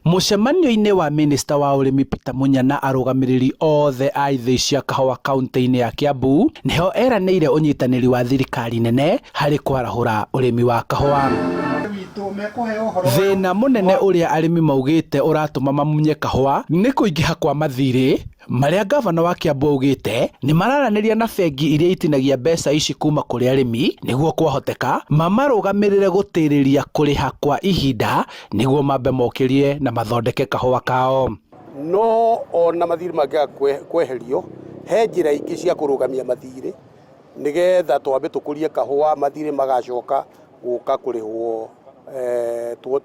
Mucemanio-inĩ wa minista wa urimi Peter Munyana arugamiriri othe a ithĩ cia kahua kaunti-inĩ ya Kiambu niho eranĩire ũnyitanĩri wa thirikari nene harĩ kwarahura urimi wa kahua. Thĩna mũnene ũrĩa arimi maugĩte ũratũma mamunye kahua nĩ kũingĩha kwa mathirĩ marĩa gavana wa Kiambu augĩte nĩ mararanĩria na bengi iria itinagia mbeca ici kuma kũrĩ arimi nĩguo kwahoteka mamarũgamĩrĩre gũtĩrĩria kũrĩha kwa ihinda nĩguo mambe mokĩrie na mathondeke kahua kao. No ona mathirĩ mangĩaga kweherio he njĩra ingĩ cia kũrũgamia mathirĩ nĩgetha twambe tũkũrie kahua mathirĩ magacoka gũka kũrĩhwo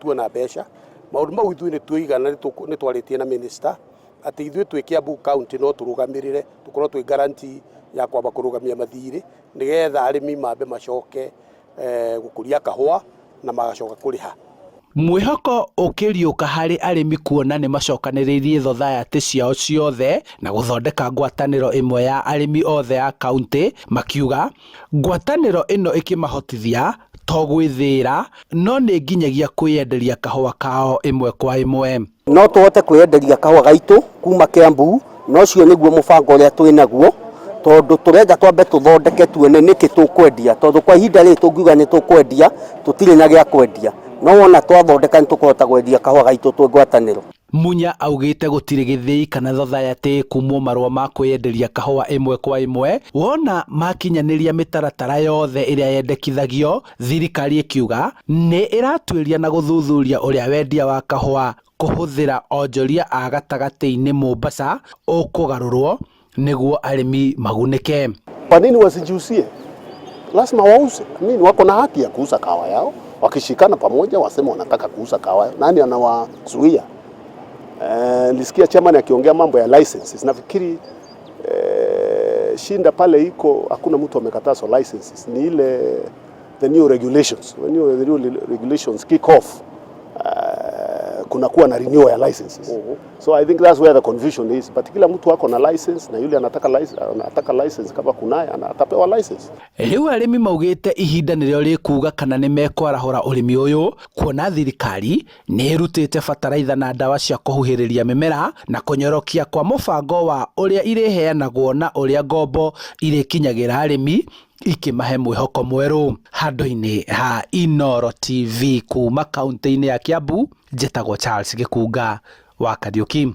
tuona mbeca. Maũndũ mau ithuĩ nĩ tuigana nĩ twarĩtie na minister atĩ ithuĩ twĩ Kiambu county no tũrũgamĩrĩre tũkorwo twĩ guarantee ya kwamba kũrũgamia mathirĩ nĩgetha arĩmi mambe macoke gũkũria kahua na magacoka kũrĩha. Mwĩhoko ũkĩriũka harĩ arĩmi kuona nĩ macokanĩrĩirie society ciao ciothe na gũthondeka ngwatanĩro ĩmwe ya arĩmi othe a kaunti, makiuga ngwatanĩro ĩno ĩkĩmahotithia to gwĩthĩra no nĩ nginyagia kwĩyenderia kahua kao ĩmwe kwa ĩmwe. No tũhote kwĩyenderia kahua gaitũ kuma Kiambu, no ũcio nĩguo mũbango ũrĩa twĩ naguo, tondũ tũrenda twambe tũthondeke tuone nĩkĩ tũkwendia, tondũ kwa ihinda rĩrĩ tũngiuga nĩ tũkwendia tũtirĩ na gĩa kwendia, no wona twathondeka nĩ tũkũhota kwendia kahua gaitũ twĩ ngwatanĩro. Munya augĩte gũtirĩ gĩthĩi kana society kumwo marũa ma kwĩyenderia kahua ĩmwe kwa ĩmwe wona makinyanĩria mĩtaratara yothe ĩrĩa yendekithagio. Thirikari ĩkiuga nĩ ĩratuĩria na gũthuthuria ũrĩa wendia wa kahua kũhũthĩra onjoria a gatagatĩ-inĩ Mombasa ũkũgarũrwo nĩguo arĩmi magunĩke. Kwa nini wasijihusie? Lazima wauze. Mimi wako na haki ya kuuza kahua yao. Wakishikana pamoja wasema wanataka kuuza kahua yao. Nani anawazuia? Nilisikia chairman akiongea mambo ya licenses. Nafikiri shinda pale iko hakuna mtu amekatazwa licenses. Ni ile the new regulations. When the new regulations kick off, kunakuwa na renewal ya licenses. So I think that's where the confusion is. But kila mtu wako na license na yule anataka license kama kunaye atapewa license. Rĩu arĩmi maugĩte ihinda nĩrĩo rĩkuga kana nĩ mekwarahũra ũrĩmi ũyũ kuona thirikari nĩ ĩrutĩte bataraitha na ndawa cia kũhuhĩrĩria mĩmera na kũnyorokia kwa mũbango wa ũrĩa irĩheanagwo na ũrĩa ngombo irĩkinyagĩra arĩmi ikĩmahe mwĩhoko mwerũ. Handũ-inĩ ha Inooro TV kuma kaunti-inĩ ya Kiambu, njĩtagwo Charles Gĩkunga wa Kariũki.